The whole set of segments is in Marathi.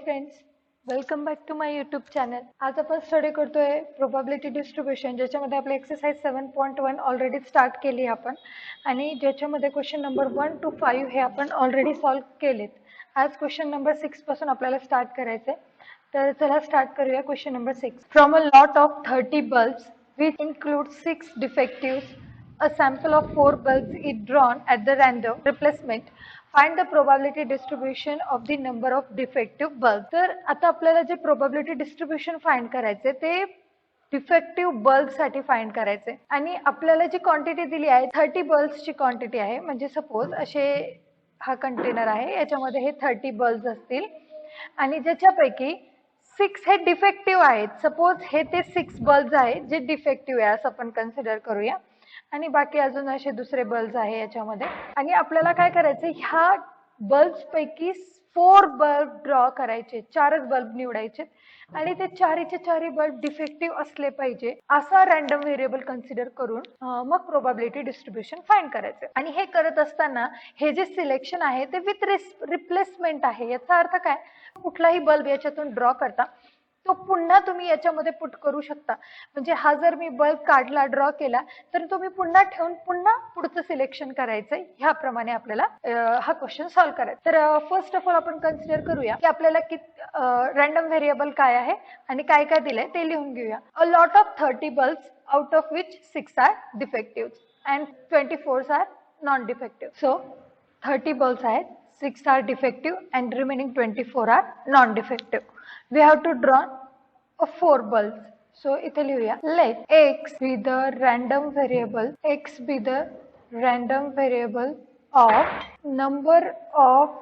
Friends, welcome back to my YouTube channel. आज आपण स्टडी करतोय प्रोबॅबिलिटी डिस्ट्रीब्युशन, ज्याच्यामध्ये आपले एक्सरसाइज 7.1 ऑलरेडी स्टार्ट केली आपण आणि ज्याच्यामध्ये क्वेश्चन नंबर 1 to 5 हे आपण ऑलरेडी सॉल्व केलेत. आज क्वेश्चन नंबर 6 पासून आपल्याला स्टार्ट करायचंय. तर चला स्टार्ट करूया. Question number 6. From a lot of 30 bulbs which include 6 defectives, a sample of 4 bulbs is drawn at the random replacement. Find the probability distribution of the number of defective bulbs. तर आता आपल्याला जे probability distribution फाइंड करायचे ते डिफेक्टिव्ह बल्ब साठी फाइंड करायचे आणि आपल्याला जी क्वांटिटी दिली आहे 30 बल्ब्स ची क्वांटिटी आहे. म्हणजे सपोज असे हा कंटेनर आहे, याच्यामध्ये हे 30 बल्ब्स असतील आणि ज्याच्यापैकी 6 हे डिफेक्टिव्ह आहेत. सपोज हे ते 6 बल्ब्स आहेत जे डिफेक्टिव्ह आहे असं आपण कन्सिडर करूया आणि बाकी अजून असे दुसरे बल्ब्स आहे याच्यामध्ये. आणि आपल्याला काय करायचं, ह्या बल्ब्स पैकी 4 बल्ब ड्रॉ करायचे, 4च बल्ब निवडायचे आणि ते चारीचे चारी बल्ब डिफेक्टिव्ह असले पाहिजे असा रँडम व्हेरिएबल कन्सिडर करून मग प्रोबॅबिलिटी डिस्ट्रीब्युशन फाइंड करायचं. आणि हे करत असताना हे जे सिलेक्शन आहे ते विथ रिप्लेसमेंट आहे. याचा अर्थ काय, कुठलाही बल्ब याच्यातून ड्रॉ करता तो पुन्हा तुम्ही याच्यामध्ये पुट करू शकता. म्हणजे हा जर मी बल्ब काढला, ड्रॉ केला, तर तुम्ही पुन्हा ठेवून पुन्हा पुढचं सिलेक्शन करायचंय. ह्याप्रमाणे आपल्याला हा क्वेश्चन सॉल्व्ह करायचा. तर फर्स्ट ऑफ ऑल आपण कन्सिडर करूया की आपल्याला रँडम व्हेरिएबल काय आहे आणि काय काय दिलंय ते लिहून घेऊया. A lot of 30 bulbs out of which 6 are defective and 24 are non-defective. So 30 bulbs आहेत, 6 are defective and remaining 24 are non-defective. We have to draw 4 bulbs. So इथे लिहूया, let x be the random variable, x be the random variable of number of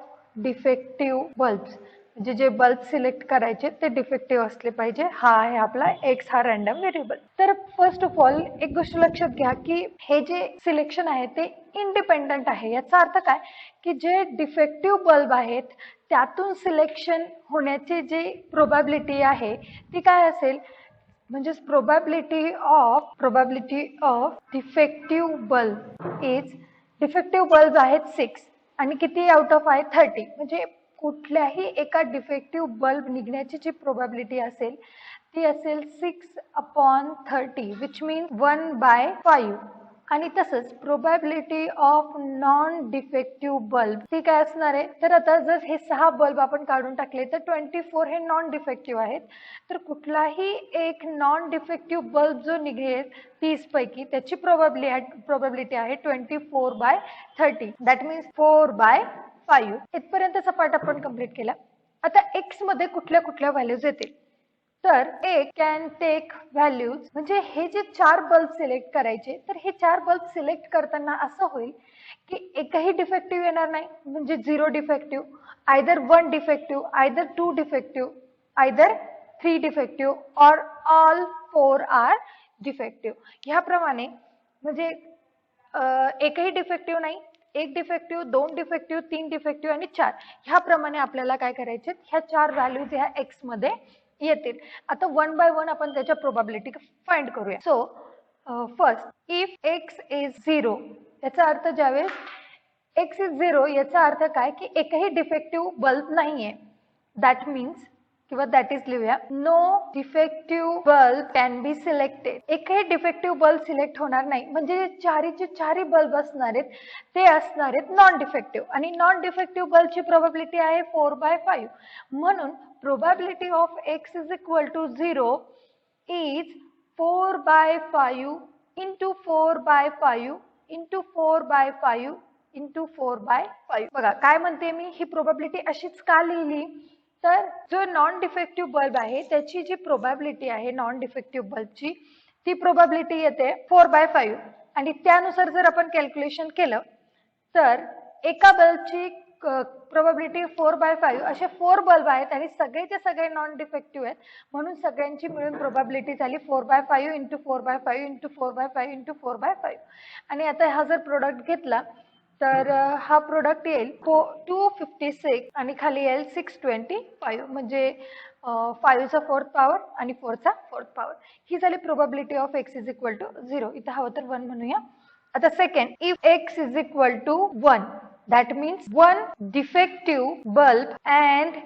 defective bulbs. म्हणजे जे बल्ब सिलेक्ट करायचे ते डिफेक्टिव्ह असले पाहिजे. हा आहे आपला x हा रँडम व्हेरिएबल. तर फर्स्ट ऑफ ऑल एक गोष्ट लक्षात घ्या की हे जे सिलेक्शन आहे ते इंडिपेंडंट आहे. याचा अर्थ काय की जे डिफेक्टिव्ह बल्ब आहेत त्यातून सिलेक्शन होण्याची जी प्रोबॅबिलिटी आहे ती काय असेल, म्हणजे probability of defective bulb is, defective bulb आहेत 6 आणि किती आउट ऑफ आहे 30. म्हणजे कुठल्याही एका डिफेक्टिव्ह बल्ब निघण्याची जी प्रोबॅबिलिटी असेल ती असेल 6/30 विच मीन्स 1/5. आणि तसंच probability of non defective bulb ती काय असणार आहे, तर आता जर हे 6 बल्ब आपण काढून टाकले तर 24 हे नॉन डिफेक्टिव्ह आहेत. तर कुठलाही एक नॉन डिफेक्टिव्ह बल्ब जो निघेल 30 पैकी त्याची प्रोबॅबिलिटी आहे 24/30. That means 4/5. इथपर्यंतचा पार्ट आपण कंप्लीट केला. आता एक्स मध्ये कुठल्या कुठल्या व्हॅल्यूज येतील, तर एक कॅन टेक व्हॅल्यूज, म्हणजे हे जे 4 बल्ब सिलेक्ट करायचे तर हे 4 बल्ब सिलेक्ट करताना असं होईल की एकही डिफेक्टिव्ह येणार नाही. म्हणजे 0 defective, either 1 defective, either 2 defective, either 3 defective और ऑल 4 आर डिफेक्टिव्ह. ह्याप्रमाणे म्हणजे एकही डिफेक्टिव्ह नाही, 1 डिफेक्टिव्ह, 2 डिफेक्टिव्ह, 3 डिफेक्टिव्ह आणि 4. ह्याप्रमाणे आपल्याला काय करायचे, ह्या 4 व्हॅल्यूज ह्या एक्स मध्ये येतील. आता 1 बाय 1 आपण त्याच्या प्रोबॅबिलिटी फाइंड करूया. So first, if x is 0, याचा अर्थ ज्यावेळेस एक्स इज 0 याचा अर्थ काय की एकही डिफेक्टिव्ह बल्ब नाहीये. दॅट मीन्स किंवा दॅट इज लिहूया, no defective bulb can be selected. एकही डिफेक्टिव्ह बल्ब सिलेक्ट होणार नाही. म्हणजे चारीचे चारी बल्ब असणार आहेत ते असणार आहेत नॉन डिफेक्टिव्ह आणि नॉन डिफेक्टिव्ह बल्बची प्रोबॅबिलिटी आहे 4/5. म्हणून probability of x is equal to 0 is 4/5 into 4/5 into 4/5 into 4/5. बघा काय म्हणते मी, ही प्रोबॅबिलिटी अशीच का लिहिली, तर जो नॉन डिफेक्टिव्ह बल्ब आहे त्याची जी प्रोबॅबिलिटी आहे नॉन डिफेक्टिव्ह बल्बची ती प्रोबॅबिलिटी येते 4/5 आणि त्यानुसार जर आपण कॅल्क्युलेशन केलं तर एका बल्बची प्रोबॅबिलिटी 4/5. असे 4 बल्ब आहेत आणि सगळेचे सगळे नॉन डिफेक्टिव्ह आहेत म्हणून सगळ्यांची मिळून प्रोबॅबिलिटी झाली 4/5 इंटू 4/5 इंटू 4/5 इंटू 4/5. आणि आता हा जर प्रोडक्ट घेतला तर हा प्रोडक्ट येईल 256 आणि खाली येईल 625. म्हणजे 5 चा 4th पॉवर आणि 4 चा 4th पॉवर. ही झाली probability of x is equal to 0. इथं हवं तर 1 म्हणूया. आता second, if x is equal to 1, that means 1 defective bulb and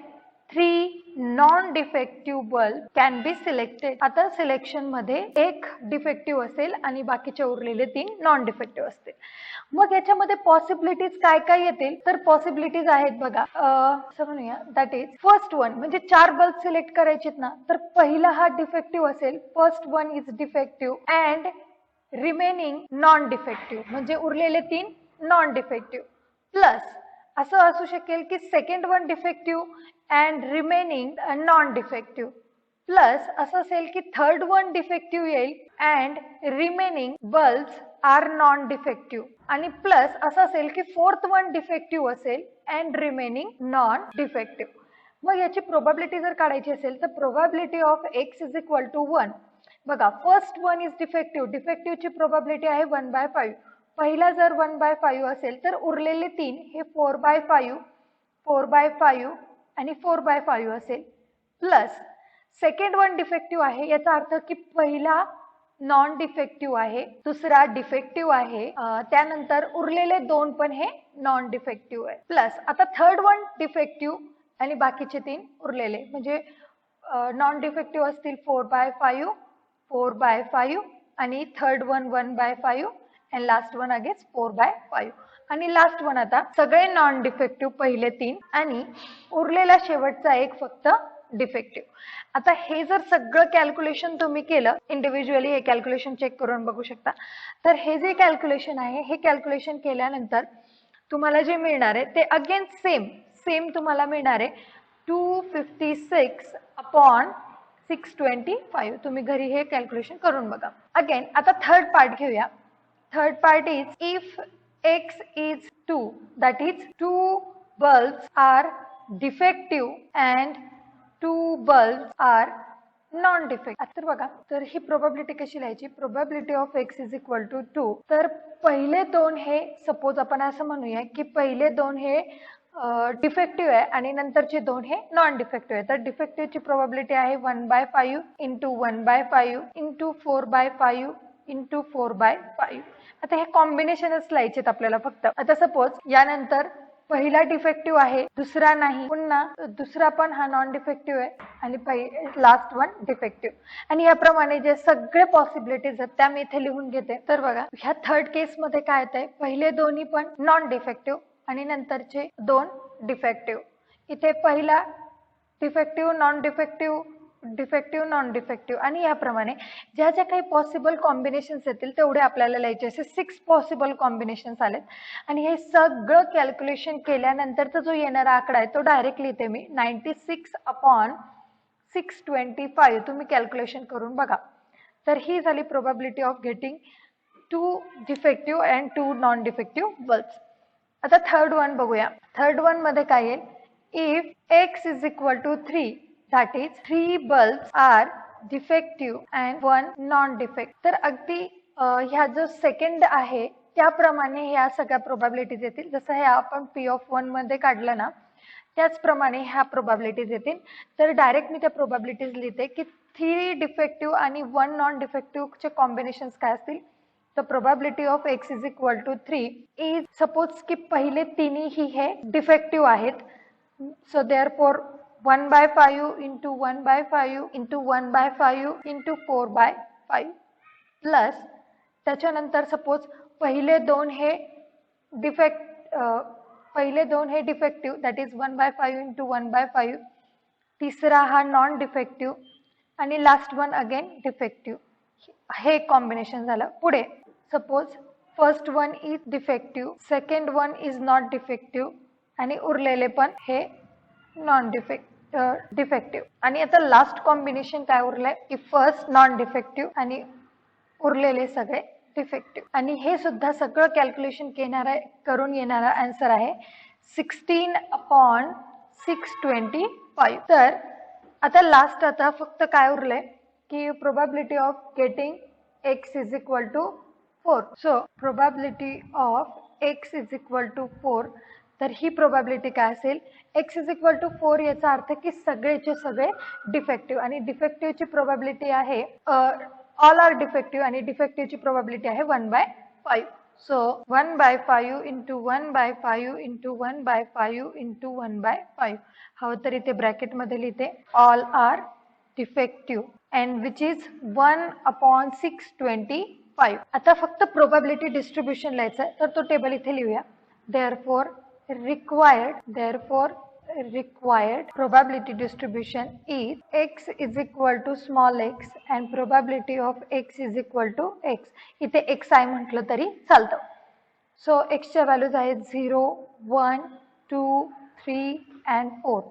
3 non defective bulb can be selected. आता सिलेक्शन मध्ये एक डिफेक्टिव्ह असेल आणि बाकीचे उरलेले 3 नॉन डिफेक्टिव्ह असतील. मग याच्यामध्ये पॉसिबिलिटीज काय काय येतील, तर पॉसिबिलिटीज आहेत बघा, असं म्हणूया दॅट इज फर्स्ट वन, म्हणजे 4 बल्ब सिलेक्ट करायचेत ना, तर पहिला हा डिफेक्टिव्ह असेल, first one is defective and remaining non defective, म्हणजे उरलेले 3 नॉन डिफेक्टिव्ह. प्लस असं असू शकेल की second one defective and remaining non defective. Plus असं असेल की थर्ड वन डिफेक्टिव्ह येईल and remaining bulbs are non defective. आणि प्लस असं असेल की फोर्थ वन डिफेक्टिव्ह असेल अँड रिमेनिंग नॉन डिफेक्टिव्ह. मग याची प्रोबॅबिलिटी जर काढायची असेल तर probability of x is equal to 1. बघा, फर्स्ट वन इज डिफेक्टिव्ह, डिफेक्टिव्हची प्रोबॅबिलिटी आहे 1/5. पहिला जर 1/5 असेल तर उरलेले 3 हे 4/5, 4/5 आणि 4/5 असेल. प्लस सेकंड वन डिफेक्टिव्ह आहे, याचा अर्थ की पहिला नॉन डिफेक्टिव्ह आहे, दुसरा डिफेक्टिव्ह आहे, त्यानंतर उरलेले 2 पण हे नॉन डिफेक्टिव्ह आहे. प्लस आता थर्ड वन डिफेक्टिव्ह आणि बाकीचे 3 उरलेले, म्हणजे नॉन डिफेक्टिव्ह असतील 4/5, 4/5 आणि third one 1/5 and last one again 4/5. आणि लास्ट वन आता सगळे नॉन डिफेक्टिव्ह पहिले 3 आणि उरलेला शेवटचा एक फक्त डिफेक्टिव्ह. आता हे जर सगळं कॅल्क्युलेशन तुम्ही केलं इंडिव्हिज्युअली, हे कॅल्क्युलेशन चेक करून बघू शकता. तर हे जे कॅल्क्युलेशन आहे, हे कॅल्क्युलेशन केल्यानंतर तुम्हाला जे मिळणार आहे ते अगेन सेम तुम्हाला मिळणार आहे 256 अपॉन 625. तुम्ही घरी हे कॅल्क्युलेशन करून बघा. अगेन आता थर्ड पार्ट घेऊया. Third part is if x is 2, that is 2 bulbs are defective and 2 bulbs are non-defective. आता बघा, तर ही प्रोबॅबिलिटी कशी लिहायची, probability of x is equal to 2. तर पहिले 2 हे सपोज आपण असं म्हणूया की पहिले 2 हे डिफेक्टिव्ह आहे आणि नंतरचे 2 हे नॉन डिफेक्टिव्ह आहे. तर डिफेक्टिव्हची प्रोबॅबिलिटी आहे 1/5 इंटू 1/5 इंटू 4/5 इंटू 4/5. आता हे कॉम्बिनेशनच लिहायचे आपल्याला फक्त. आता सपोज यानंतर पहिला डिफेक्टिव्ह आहे, दुसरा नाही, पुन्हा दुसरा पण हा नॉन डिफेक्टिव्ह आहे आणि लास्ट वन डिफेक्टिव्ह. आणि याप्रमाणे जे सगळे पॉसिबिलिटीज आहेत त्या मी इथे लिहून घेते. तर बघा, ह्या थर्ड केस मध्ये काय येत आहे, पहिले दोन्ही पण नॉन डिफेक्टिव्ह आणि नंतरचे 2 डिफेक्टिव्ह. इथे पहिला defective, non defective, defective, non defective, आणि याप्रमाणे ज्या ज्या काही पॉसिबल कॉम्बिनेशन्स येतील तेवढे आपल्याला लिहायचे. असे 6 पॉसिबल कॉम्बिनेशन्स आलेत. आणि हे सगळं कॅल्क्युलेशन केल्यानंतरचा जो येणारा आकडा आहे तो डायरेक्ट लिहिते मी 96 अपॉन 625. तुम्ही कॅल्क्युलेशन करून बघा. तर ही झाली probability of getting 2 defective and 2 non defective bulbs. आता थर्ड वन बघूया. थर्ड वन मध्ये काय येईल, if x is equal to 3, that is 3 bulbs are defective and 1 non-defective. तर अगदी ह्या जो सेकंड आहे त्याप्रमाणे ह्या सगळ्या प्रोबॅबिलिटीज येतील. जसं हे आपण P of 1 मध्ये काढलं ना, त्याचप्रमाणे ह्या प्रोबॅबिलिटीज येतील. तर डायरेक्ट मी त्या प्रोबॅबिलिटीज लिहिते की 3 डिफेक्टिव्ह आणि 1 नॉन डिफेक्टिव्हचे कॉम्बिनेशन्स काय असतील. तर probability of x is equal to 3 is, suppose की पहिले तिन्ही हे डिफेक्टिव्ह आहेत, so therefore 1/5 into 1/5 into 1/5 into 4/5. Plus त्याच्यानंतर सपोज पहिले 2 हे डिफेक्टिव्ह, दॅट इज 1/5 इंटू 1/5. तिसरा हा नॉन डिफेक्टिव्ह आणि लास्ट वन अगेन डिफेक्टिव्ह. हे कॉम्बिनेशन झालं. पुढे suppose first one is defective, second one is not defective आणि उरलेले पण हे नॉन डिफेक्टिव्ह. आणि आता लास्ट कॉम्बिनेशन काय उरलंय की फर्स्ट नॉन डिफेक्टिव्ह आणि उरलेले सगळे डिफेक्टिव्ह. आणि हे सुद्धा सगळं कॅल्क्युलेशन करून येणारा आन्सर आहे 16 अपॉन 625. तर आता लास्ट आता फक्त काय उरलंय की probability of getting x is equal to 4. So probability of x is equal to 4. तर ही प्रोबॅबिलिटी काय असेल, x इज इक्वल टू 4 याचा अर्थ की सगळेचे सगळे डिफेक्टिव्ह, आणि डिफेक्टिव्हची प्रोबॅबिलिटी आहे ऑल आर डिफेक्टिव्ह आणि डिफेक्टिव्हची प्रोबॅबिलिटी आहे 1/5. So 1/5 into 1/5 into 1/5 into 1/5. हवं तर इथे ब्रॅकेट मध्ये लिहिते all are defective and which is 1/625. आता फक्त प्रोबॅबिलिटी डिस्ट्रीब्युशन लिहायचं आहे, तर तो टेबल इथे लिहूया. therefore required probability distribution is x is equal to small x and probability of x is equal to x. इथे x आहे म्हटलं तरी चालतं. सो x च्या व्हॅल्यूज आहेत 0, 1, 2, 3 and 4.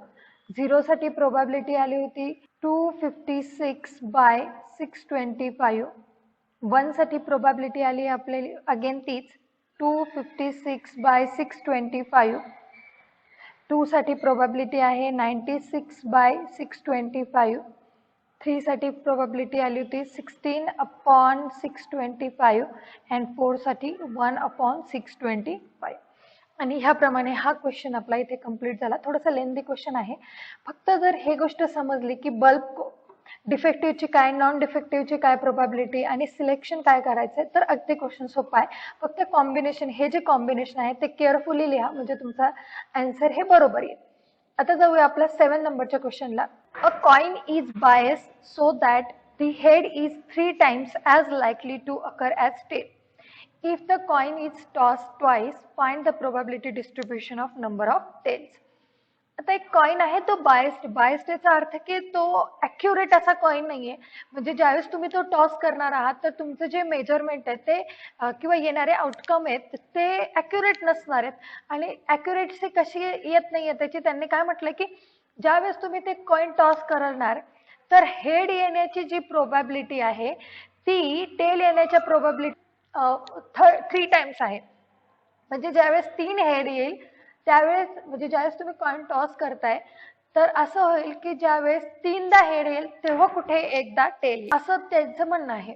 0 साठी प्रोबॅबिलिटी आली होती 256/625. 1 साठी प्रोबॅबिलिटी आली आपल्याला अगेन तीच 256/625. 2 साठी प्रोबॅबिलिटी आहे 96/625. 3 साठी प्रोबॅबिलिटी आली होती 16/625 अँड 4 साठी 1/625. आणि ह्याप्रमाणे हा क्वेश्चन आपला इथे कंप्लीट झाला. थोडासा लेंदी क्वेश्चन आहे. फक्त जर हे गोष्ट समजली की बल्ब डिफेक्टिव्हची काय, नॉन डिफेक्टिव्हची काय प्रोबॅबिलिटी आणि सिलेक्शन काय करायचं तर अगदी क्वेश्चन सोपा आहे. फक्त कॉम्बिनेशन, हे जे कॉम्बिनेशन आहे ते केअरफुली लिहा म्हणजे तुमचा आन्सर हे बरोबर येईल. आता जाऊया आपल्या 7 नंबरच्या क्वेश्चनला. A coin is bias so that the head is 3 times as likely to occur as tail. If the coin is tossed twice, find the probability distribution of number of tails. आता एक कॉइन आहे तो बायस्ड याचा अर्थ की तो ॲक्युरेट असा कॉइन नाहीये. म्हणजे ज्यावेळेस तुम्ही तो टॉस करणार आहात तर तुमचं जे मेजरमेंट आहे ते किंवा येणारे आउटकम आहेत ते ॲक्युरेट नसणार आहेत. आणि ॲक्युरेटसी कशी येत नाहीये त्याची त्यांनी काय म्हटलं की ज्यावेळेस तुम्ही ते कॉइन टॉस करणार तर हेड येण्याची जी प्रोबॅबिलिटी आहे ती टेल येण्याच्या प्रोबॅबिलिटी 3 times आहे. म्हणजे ज्यावेळेस 3 हेड येईल त्यावेळेस म्हणजे ज्यावेळेस तुम्ही कॉइन टॉस करताय तर असं होईल की ज्यावेळेस 3दा हेड येईल तेव्हा कुठे एकदा टेल, असं त्यांचं म्हणणं आहे.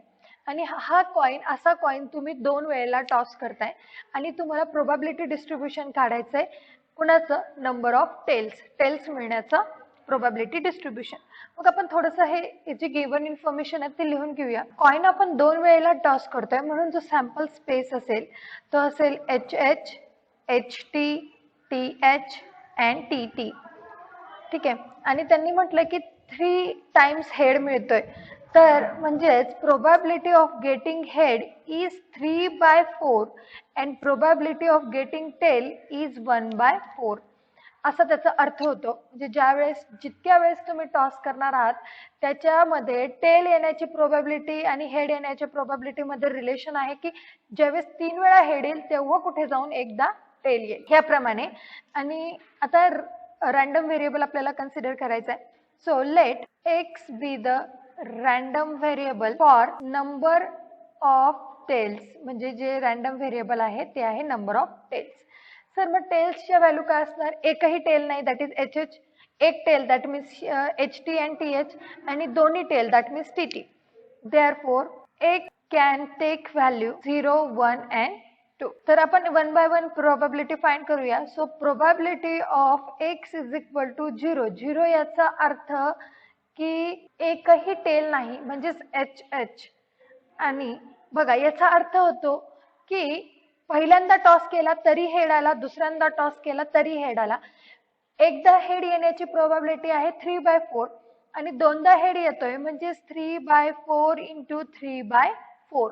आणि हा कॉइन असा कॉइन तुम्ही 2 वेळेला टॉस करताय आणि तुम्हाला प्रोबॅबिलिटी डिस्ट्रीब्युशन काढायचंय कुणाचं, नंबर ऑफ टेल्स मिळण्याचं प्रोबॅबिलिटी डिस्ट्रीब्युशन. मग आपण थोडंसं हे जे गिवन इन्फॉर्मेशन आहे ते लिहून घेऊया. कॉइन आपण 2 वेळेला टॉस करतोय म्हणून जो सॅम्पल स्पेस असेल तो असेल HH, HT, TH and TT. ठीक आहे. आणि त्यांनी म्हटलं की 3 times हेड मिळतोय तर म्हणजेच probability of getting head is 3/4 and probability of getting tail is 1/4. असा त्याचा अर्थ होतो. म्हणजे ज्यावेळेस जितक्या वेळेस तुम्ही टॉस करणार आहात त्याच्यामध्ये टेल येण्याची प्रोबॅबिलिटी आणि हेड येण्याच्या प्रोबॅबिलिटी मध्ये रिलेशन आहे की ज्यावेळेस 3 वेळा हेड येईल तेव्हा कुठे जाऊन एकदा टेल येईल ह्याप्रमाणे. आणि आता रँडम व्हेरिएबल आपल्याला कन्सिडर करायचा आहे. So let x be the random variable for number of tails. म्हणजे जे रँडम व्हेरिएबल आहे ते आहे नंबर ऑफ टेल्स. सर मग टेल्सच्या व्हॅल्यू काय असणार, एकही टेल नाही दॅट इज HH, एक tail that means HT and TH आणि दोन्ही tail that means TT. Therefore एक कॅन टेक व्हॅल्यू 0, 1 अँड 2. तर आपण 1 by 1 प्रोबॅबिलिटी फाइंड करूया. So probability of x is equal to 0. 0 याचा अर्थ की एकही टेल नाही म्हणजेच HH. आणि बघा याचा अर्थ होतो की पहिल्यांदा टॉस केला तरी हेड आला, दुसऱ्यांदा टॉस केला तरी हेड आला. एकदा हेड येण्याची प्रोबॅबिलिटी आहे 3/4 आणि दोनदा हेड येतोय म्हणजे 3/4 into 3/4.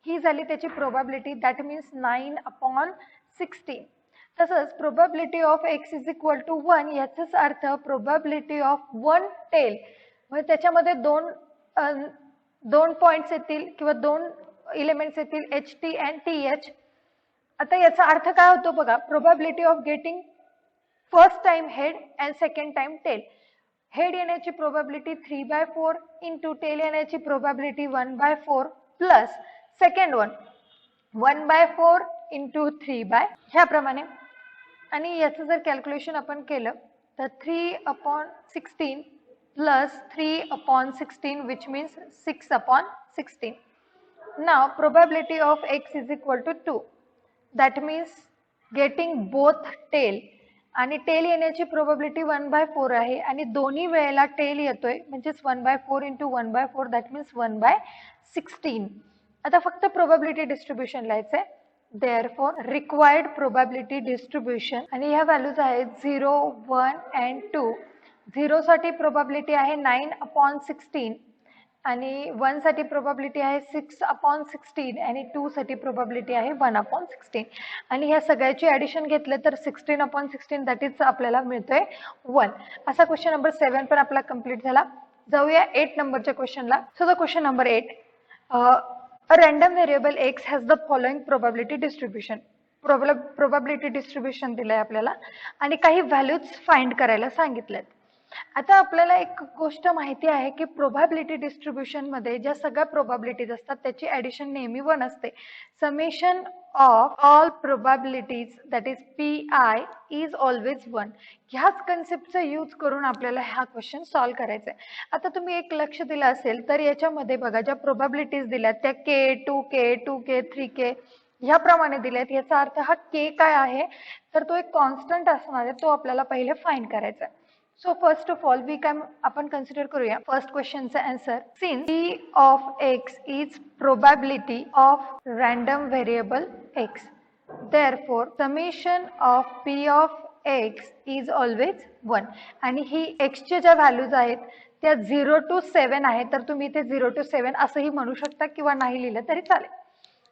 ही झाली त्याची प्रोबॅबिलिटी दॅट मीन्स 9/16. तसंच probability of x is equal to 1 याचाच अर्थ प्रोबॅबिलिटी ऑफ 1 टेल म्हणजे त्याच्यामध्ये दोन पॉइंट्स येतील किंवा 2 एलिमेंट्स येतील HT अँड TH. आता याचा अर्थ काय होतो बघा, probability of getting first time head and second time tail. Head येण्याची प्रोबॅबिलिटी 3/4 इंटू टेल येण्याची probability 1/4 plus second one 1/4 into 3/, ह्याप्रमाणे. आणि याचं जर कॅल्क्युलेशन आपण केलं तर 3/16 plus 3/16 which means 6/16. Now probability of x is equal to 2. That means getting both tail आणि टेल येण्याची प्रोबॅबिलिटी 1/4 आहे आणि दोन्ही वेळेला टेल येतोय म्हणजेच 1/4 इंटू 1/4 दॅट मीन्स 1/16. आता फक्त प्रोबॅबिलिटी डिस्ट्रीब्युशन लिहायचंय. Therefore required probability distribution आणि ह्या व्हॅल्यूज आहेत 0, 1 and 2. 0 साठी प्रोबॅबिलिटी आहे 9/16 आणि 1 साठी प्रोबॅबिलिटी आहे 6/16 आणि 2 साठी प्रोबॅबिलिटी आहे 1/16 आणि ह्या सगळ्याची ॲडिशन घेतले तर 16/16 दॅट इज आपल्याला मिळतोय 1. असा क्वेश्चन नंबर 7 पण आपला कंप्लीट झाला. जाऊया 8 नंबरच्या क्वेश्चनला. So the question number 8, a random variable x has the following probability distribution. probability distribution दिलंय आपल्याला आणि काही व्हॅल्यूज फाइंड करायला सांगितलेत. आता आपल्याला एक गोष्ट माहिती आहे की प्रोबॅबिलिटी डिस्ट्रीब्युशन मध्ये ज्या सगळ्या प्रोबॅबिलिटीज असतात त्याची ॲडिशन नेहमी 1 असते. Summation of all probabilities that is PI is always 1. ह्याच कन्सेप्टचा यूज करून आपल्याला हा क्वेश्चन सॉल्व्ह करायचा आहे. आता तुम्ही एक लक्ष दिलं असेल तर याच्यामध्ये बघा ज्या प्रोबॅबिलिटीज दिल्यात त्या K, 2K, 2K, 3K ह्याप्रमाणे दिल्यात. याचा अर्थ हा K काय आहे तर तो एक कॉन्स्टंट असणार आहे, तो आपल्याला पहिले फाइंड करायचा आहे. So first of all we can आपण consider करूया first questionचा answer. Since P of x is probability of random variable x, therefore summation of P of x is always 1. आणि ही x च्या ज्या व्हॅल्यूज आहेत त्या 0 to 7 आहेत तर तुम्ही ते 0 to 7 असंही म्हणू शकता किंवा नाही लिहिलं तरी चालेल.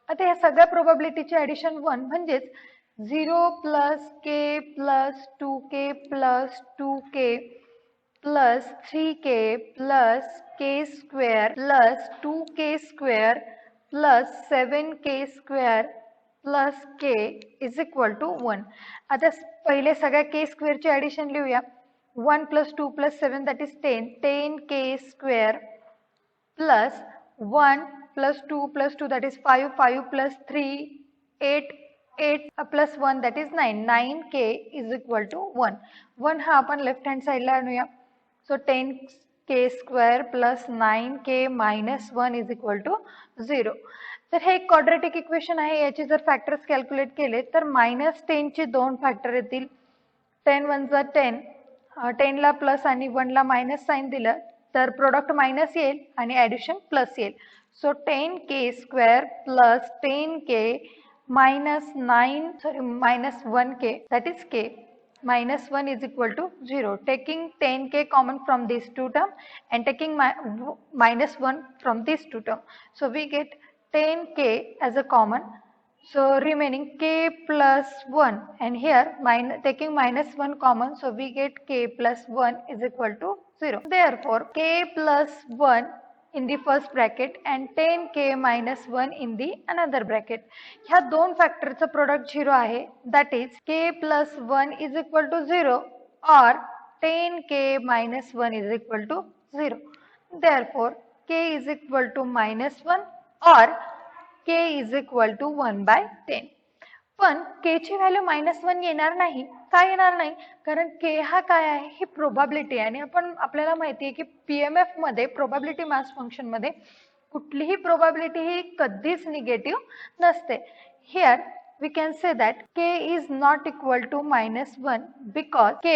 आता या सगळ्या प्रोबॅबिलिटीची ॲडिशन 1 म्हणजेच 0 plus k plus 2k plus 2k plus 3k plus k square plus 2k square plus 7k square plus k is equal to 1. आता पहिले सगळ्या k square ची ॲडिशन लिहूया. 1 plus 2 plus 7 that is 10. 10k square plus 1 plus 2 plus 2 that is 5. 5 plus 3 8. 8 plus 1 that is 9. 9k is equal to 1. 1 हा आपण लेफ्ट हँड साइडला आणूया. So 10k square plus 9k minus 1 is equal to 0. तर हे एक क्वाड्रॅटिक इक्वेशन आहे. याचे जर फॅक्टर्स कॅल्क्युलेट केले तर -10 चे 2 फॅक्टर येतील. 10 1 जा 10. 10 ला प्लस आणि 1 ला मायनस साइन दिलं तर प्रोडक्ट मायनस येईल आणि ॲडिशन प्लस येईल. So 10k square plus 10k minus 1k that is k minus 1 is equal to 0. Taking 10k common from these two term and taking minus 1 from these two term. So we get 10k as a common. So remaining k plus 1 and here taking minus 1 common, so we get k plus 1 is equal to 0. Therefore k plus 1 in the first bracket and 10k minus 1 in the another bracket. ह्या दोन फॅक्टरचं प्रोडक्ट 0 आहे. that is k plus 1 is equal to 0 or 10k minus 1 is equal to 0. Therefore k is equal to -1 or k is equal to 1/10. पण k ची व्हॅल्यू -1 येणार नाही. का येणार नाही? कारण k हा काय आहे? ही प्रोबॅबिलिटी आहे आणि आपल्याला माहिती आहे की PMF मध्ये प्रोबॅबिलिटी मास फंक्शन मध्ये कुठलीही प्रोबॅबिलिटी ही कधीच निगेटिव्ह नसते. Here we can say that k is not equal to -1 because k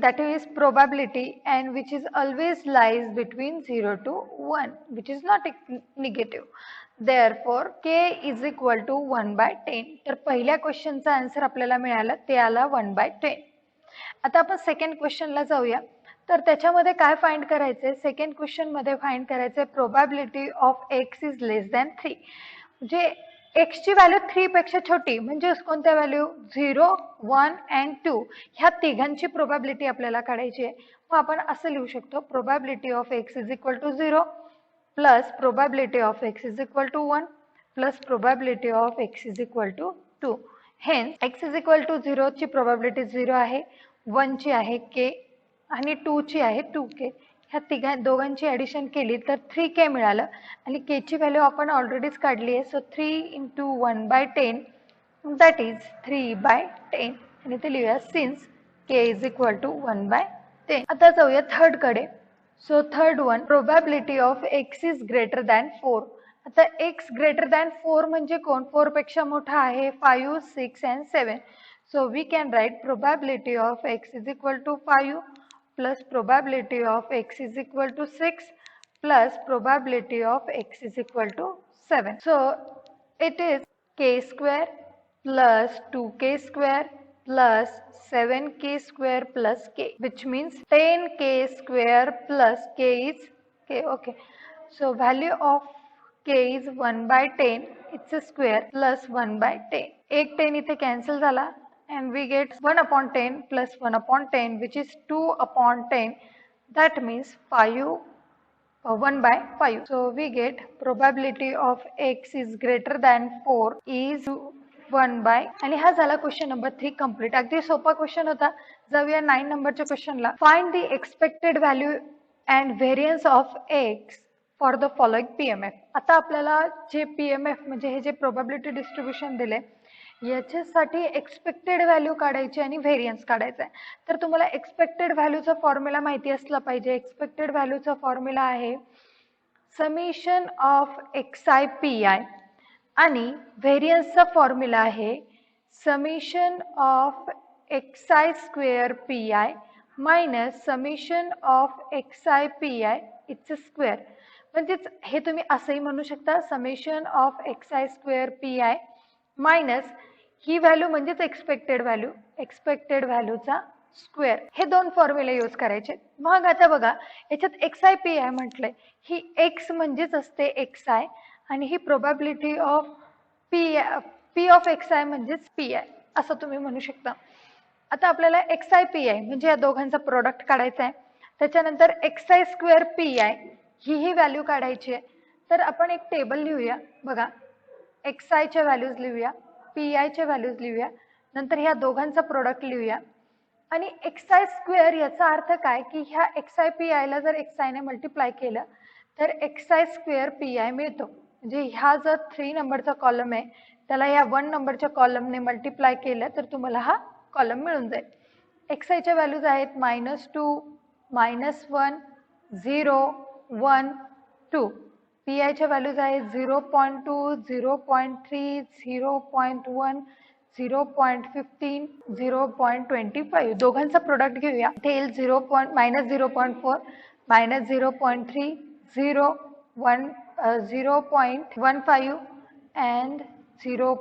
that is probability and which is always lies between 0 to 1 which is not negative. Therefore k is equal to 1/10. तर पहिल्या क्वेश्चनचा आन्सर आपल्याला मिळाला ते आला 1/10. आता आपण सेकंड क्वेश्चनला जाऊया. तर त्याच्यामध्ये काय फाइंड करायचे? सेकंड क्वेश्चन मध्ये फाइंड करायचे probability of x is less than 3. म्हणजे x ची व्हॅल्यू 3 पेक्षा छोटी म्हणजे कोणत्या व्हॅल्यू 0, 1 and 2 ह्या तिघांची प्रोबॅबिलिटी आपल्याला काढायची आहे. मग आपण असं लिहू शकतो probability of x is equal to 0 plus probability of x is equal to 1 plus probability of x is equal to 2. Hence x is equal to 0 ची probability 0 आहे, 1 ची आहे k आणि 2 ची आहे 2k. ह्या दोघांची ॲडिशन केली तर 3k मिळालं आणि k ची व्हॅल्यू आपण ऑलरेडीच काढली आहे. सो 3 into 1/10 that is 3/10 आणि ते लिहूया since k is equal to 1/10. आता जाऊया थर्ड कडे. So third one, probability of x is greater than 4. आता x greater than 4 म्हणजे कोण? 4 पेक्षा मोठा आहे 5, 6 and 7. So we can write probability of x is equal to 5 plus probability of x is equal to 6 plus probability of x is equal to 7. So it is k square plus 2k square plus 7k square plus k, which means 10k square plus k is k. Okay, so value of k is 1 by 10, it's a square, plus 1 by 10. एक 10 इथे cancel झाला and we get 1 upon 10 plus 1 upon 10, which is 2 upon 10. That means 1 by 5. So we get probability of x is greater than 4 is 1 by, आणि हा झाला क्वेश्चन नंबर 3 कंप्लीट. अगदी सोपा क्वेश्चन होता. जाऊया 9 नंबरच्या क्वेश्चनला. Find the expected value and variance of x for the following PMF. आता आपल्याला जे पीएमएफ म्हणजे हे जे प्रोबॅबिलिटी डिस्ट्रीब्युशन दिले याच्यासाठी एक्सपेक्टेड व्हॅल्यू काढायची आणि व्हेरियन्स काढायचा आहे. तर तुम्हाला एक्सपेक्टेड व्हॅल्यूचा फॉर्म्युला माहिती असला पाहिजे. एक्सपेक्टेड व्हॅल्यूचा फॉर्म्युला आहे summation of x i p i आणि व्हेरियन्सचा फॉर्म्युला आहे summation of x i square p i minus summation of x i p i its square. म्हणजेच हे तुम्ही असंही म्हणू शकता summation of x i square p i minus ही व्हॅल्यू म्हणजेच एक्सपेक्टेड व्हॅल्यूचा स्क्वेअर. हे दोन फॉर्म्युले यूज करायचे. मग आता बघा याच्यात एक्स आय पी आय म्हटलंय, ही एक्स म्हणजेच असते एक्स आय आणि ही probability of p of x i म्हणजेच पी आय असं तुम्ही म्हणू शकता. आता आपल्याला एक्स आय पी आय म्हणजे या दोघांचा प्रोडक्ट काढायचा आहे. त्याच्यानंतर x i square p I he value काढायची आहे. तर आपण एक टेबल लिहूया. बघा एक्स आयच्या व्हॅल्यूज लिहूया, पी आयच्या व्हॅल्यूज लिहूया, नंतर ह्या दोघांचा प्रोडक्ट लिहूया. आणि एक्स आय स्क्वेअर याचा अर्थ काय की ह्या एक्स आय पी आयला जर एक्स आयने मल्टिप्लाय केलं तर x i square p I मिळतो. म्हणजे ह्या जर 3 नंबरचा कॉलम आहे त्याला ह्या 1 नंबरच्या कॉलमने मल्टिप्लाय केलं तर तुम्हाला हा कॉलम मिळून जाईल. एक्स आयच्या व्हॅल्यूज आहेत -2, -1, 0, 1, 2. पी आयच्या व्हॅल्यूज आहेत 0.2, 0.3, 0.1, 0.15, 0.25. दोघांचा प्रोडक्ट घेऊया. Tail -0.4, -0.3, 0, 1, 0.15 and 0.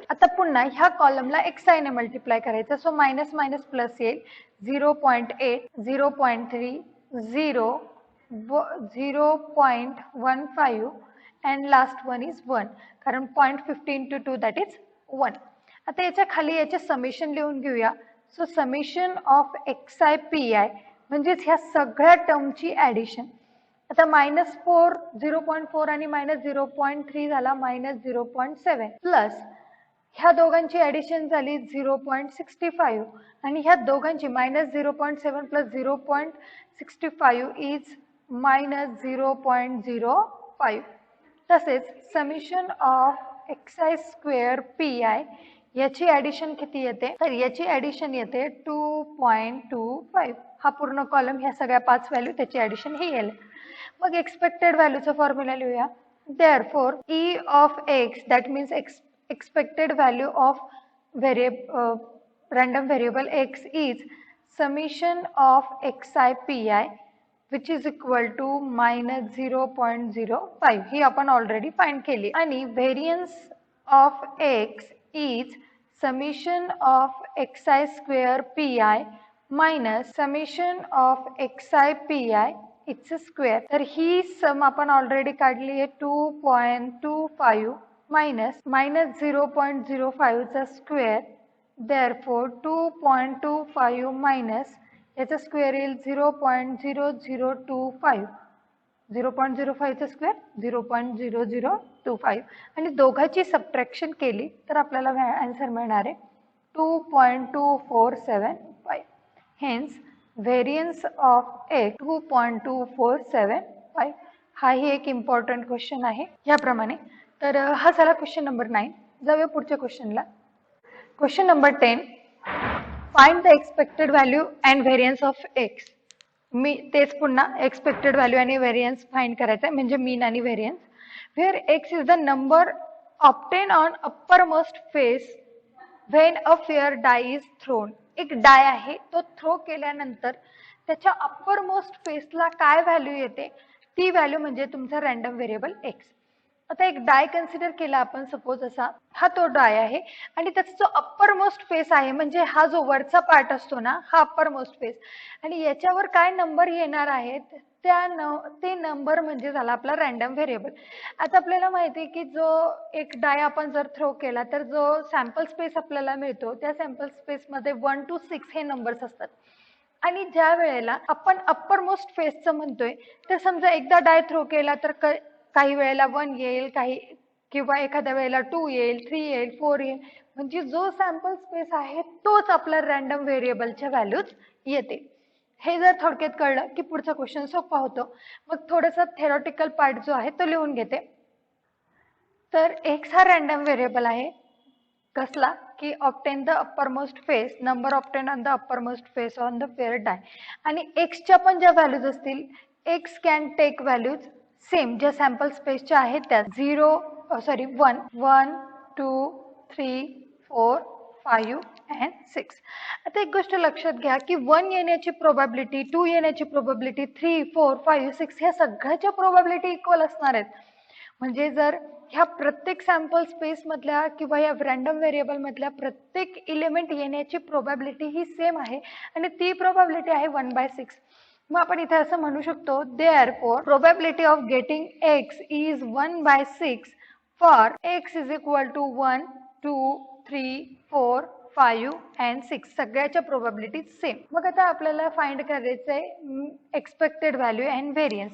आता पुन्हा ह्या कॉलमला एक्स आय ने मल्टिप्लाय करायचं. सो मायनस मायनस प्लस येईल 0.8, 0.3, 0, 0.15 and last one is 1 कारण 0.15 to 2 that is 1. आता याच्या खाली याचे समेशन लिहून घेऊया. So summation of x i p I म्हणजेच ह्या सगळ्या टर्मची ॲडिशन. आता -4, 0.4 आणि -0.3 झाला -0.7 प्लस ह्या दोघांची ॲडिशन झाली 0.65 आणि ह्या दोघांची -0.7 प्लस 0.65 इज -0.05. तसेच summation of x i square p I याची ॲडिशन किती येते तर याची ॲडिशन येते 2.25. हा पूर्ण कॉलम ह्या सगळ्या 5 व्हॅल्यू त्याची ॲडिशन ही येईल. मग एक्सपेक्टेड व्हॅल्यूचा फॉर्म्युला लिहूया. Therefore E of x that means expected value of random variable x is summation of x i p I which is equal to -0.05. ही आपण ऑलरेडी फाइंड केली. आणि variance of x is summation of x i square p i minus summation of x i p i its square. तर ही सम आपण ऑलरेडी काढली आहे 2.25 मायनस -0.05 चा स्क्वेअर. देअरफॉर 2.25 मायनस याचा स्क्वेअर येईल 0.0025. 0.05 चा स्क्वेअर 0.0025 आणि दोघांची सबट्रॅक्शन केली तर आपल्याला आन्सर मिळणार आहे 2.2475. Hence variance of x 2.2475. हाही एक इम्पॉर्टंट क्वेश्चन आहे याप्रमाणे. तर हा झाला क्वेश्चन नंबर 9. जाऊया पुढच्या क्वेश्चनला. Question number 10. Find the expected value and variance of x. मी तेच पुन्हा एक्सपेक्टेड व्हॅल्यू आणि व्हेरियन्स फाइंड करायचं आहे म्हणजे मीन आणि variance. Where x is the number obtain on upper most face when a fair die is thrown. एक डाय आहे तो थ्रो केल्यानंतर त्याच्या अप्पर मोस्ट फेसला काय व्हॅल्यू येते ती व्हॅल्यू म्हणजे तुमचा रँडम व्हेरिएबल एक्स. आता एक डाय कन्सिडर केला आपण, सपोज असा हा तो डाय आहे आणि त्याचा जो अप्पर मोस्ट फेस आहे, म्हणजे हा जो वरचा पार्ट असतो ना, हा अप्पर मोस्ट फेस, आणि याच्यावर काय नंबर येणार आहेत ते नंबर म्हणजे झाला आपला रॅन्डम व्हेरिएबल. आता आपल्याला माहिती आहे की जो एक डाय आपण जर थ्रो केला तर जो सॅम्पल स्पेस आपल्याला मिळतो त्या सॅम्पल स्पेस मध्ये 1 to 6 हे नंबर्स असतात. आणि ज्या वेळेला आपण अप्पर मोस्ट फेसचं म्हणतोय, तर समजा एकदा डाय थ्रो केला तर काही वेळेला 1 येईल, काही किंवा एखाद्या वेळेला 2 येईल, 3 येईल, 4 येईल, म्हणजे जो सॅम्पल स्पेस आहे तोच आपला रॅन्डम व्हेरिएबलच्या व्हॅल्यूज येते. हे जर थोडक्यात कळलं की पुढचा क्वेश्चन सोपा होतो. मग थोडंसं थेरॉटिकल पार्ट जो आहे तो लिहून घेते. तर एक्स हा रॅन्डम व्हेरिएबल आहे. कसला की obtain the uppermost face, number obtain on the uppermost face on the pair die. आणि एक्सच्या पण ज्या व्हॅल्यूज असतील, x can take values same ज्या सॅम्पल स्पेसच्या आहेत त्या 1, 2, 3, 4, 5 and 6. आता एक गोष्ट लक्षात घ्या की 1 येण्याची प्रोबॅबिलिटी, 2 येण्याची प्रोबॅबिलिटी, 3, 4, 5, 6 ह्या सगळ्याच्या प्रोबॅबिलिटी इक्वल असणार आहेत. म्हणजे जर ह्या प्रत्येक सॅम्पल स्पेस मधल्या किंवा या रॅन्डम व्हेरिएबल मधल्या प्रत्येक इलिमेंट येण्याची प्रोबॅबिलिटी ही सेम आहे आणि ती प्रोबॅबिलिटी आहे 1/6. मग आपण इथे असं म्हणू शकतो, therefore probability of getting x is 1/6 for x is equal to 1, 2, 3, 4, 5 and 6. सगळ्याच्या प्रोबॅबिलिटी सेम. मग आता आपल्याला फाइंड करायचं आहे एक्सपेक्टेड व्हॅल्यू अँड व्हेरियन्स.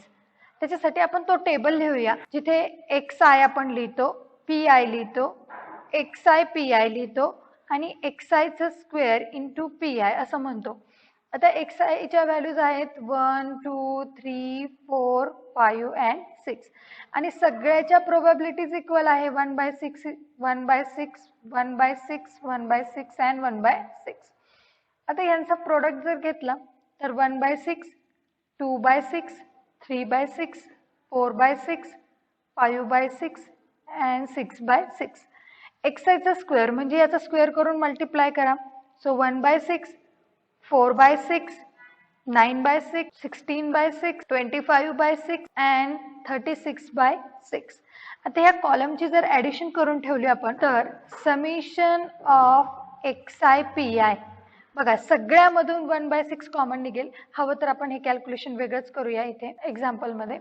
त्याच्यासाठी आपण तो टेबल लिहूया जिथे एक्स आय आपण लिहितो, पी आय लिहितो, एक्स आय पी आय लिहितो आणि एक्स आयचं स्क्वेअर इंटू पी आय असं म्हणतो. आता एक्स आयच्या व्हॅल्यूज आहेत 1, 2, 3, 4, 5 and 6 आणि सगळ्याच्या प्रोबॅबिलिटीज इक्वल आहे 1/6, 1/6, 1/6, 1/6 and 1/6. आता यांचा प्रोडक्ट जर घेतला तर 1/6, 2/6, 3/6, 4/6, 5/6 and 6/6. एक्सआयचा स्क्वेअर म्हणजे याचा स्क्वेअर करून मल्टिप्लाय करा. So 1/6, 4/6, 9/6, 16/6, 25/6 and 36/6. आता ह्या कॉलमची जर ऍडिशन करून ठेवली आपण तर summation of x i p I, बघा सगळ्यामधून 1/6 कॉमन निघेल. हवं तर आपण हे कॅल्क्युलेशन वेगळंच करूया इथे एक्झाम्पल मध्ये.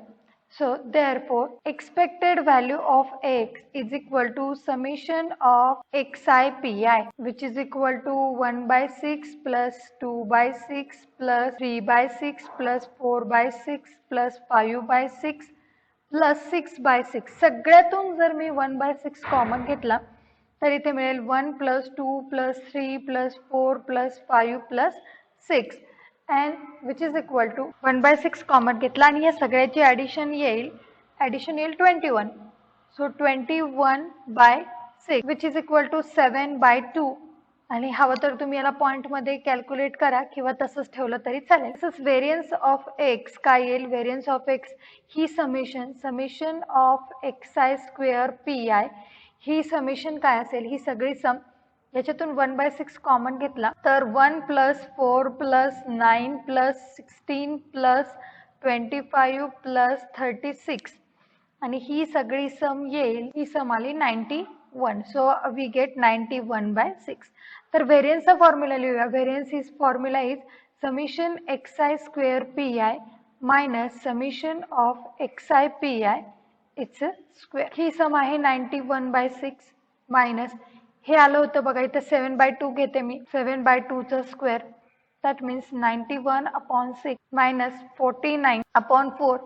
So therefore expected value of x is equal to summation of xi pi, which is equal to 1/6 plus 2/6 plus 3/6 plus 4/6 plus 5/6 plus 6/6. सगळ्यातून जर मी 1/6 कॉमन घेतला तर इथे मिळेल 1 plus 2 plus 3 plus 4 plus 5 plus 6 and which is equal to 1/6 common घेतला आणि या सगळ्याची ऍडिशन येईल 21. So 21/6 which is equal to 7/2. आणि हवं तर तुम्ही याला पॉइंट मध्ये कॅल्क्युलेट करा किंवा तसंच ठेवलं तरी चालेल. तसंच व्हेरियन्स ऑफ एक्स काय येईल, variance of x he summation of x i square p I, he summation काय असेल, ही सगळी सम याच्यातून 1/6 कॉमन घेतला तर 1 plus 4 plus 9 plus 16 plus 25 plus 36 आणि ही सगळी सम येईल, ही सम आली 91. So we get 91/6. तर व्हेरियन्सचा फॉर्म्युला लिहूया. Variance his formula is summation x i square p i minus summation of x i p i its square. ही सम आहे 91/6 मायनस हे आलं होतं बघा इथं 7/2 घेते मी, 7/2 चा square, that means 91/6 minus 49/4.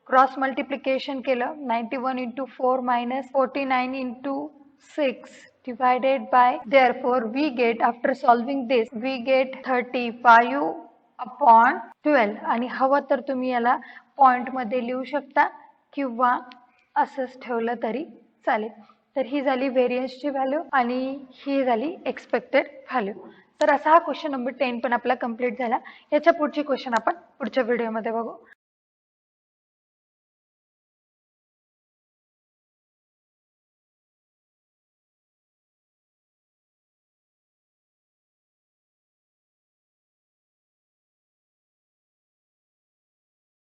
Cross multiplication केलं, 91 into 4 minus 49 into 6 divided by, therefore we get, after solving this we get 35/12. आणि हवं तर तुम्ही याला पॉइंट मध्ये लिहू शकता किंवा असंच ठेवलं तरी चालेल. तर ही झाली व्हेरियन्सची व्हॅल्यू आणि ही झाली एक्सपेक्टेड व्हॅल्यू. तर असा हा क्वेश्चन नंबर 10 पण आपला कंप्लीट झाला. याच्या पुढची क्वेश्चन आपण पुढच्या व्हिडिओमध्ये बघू.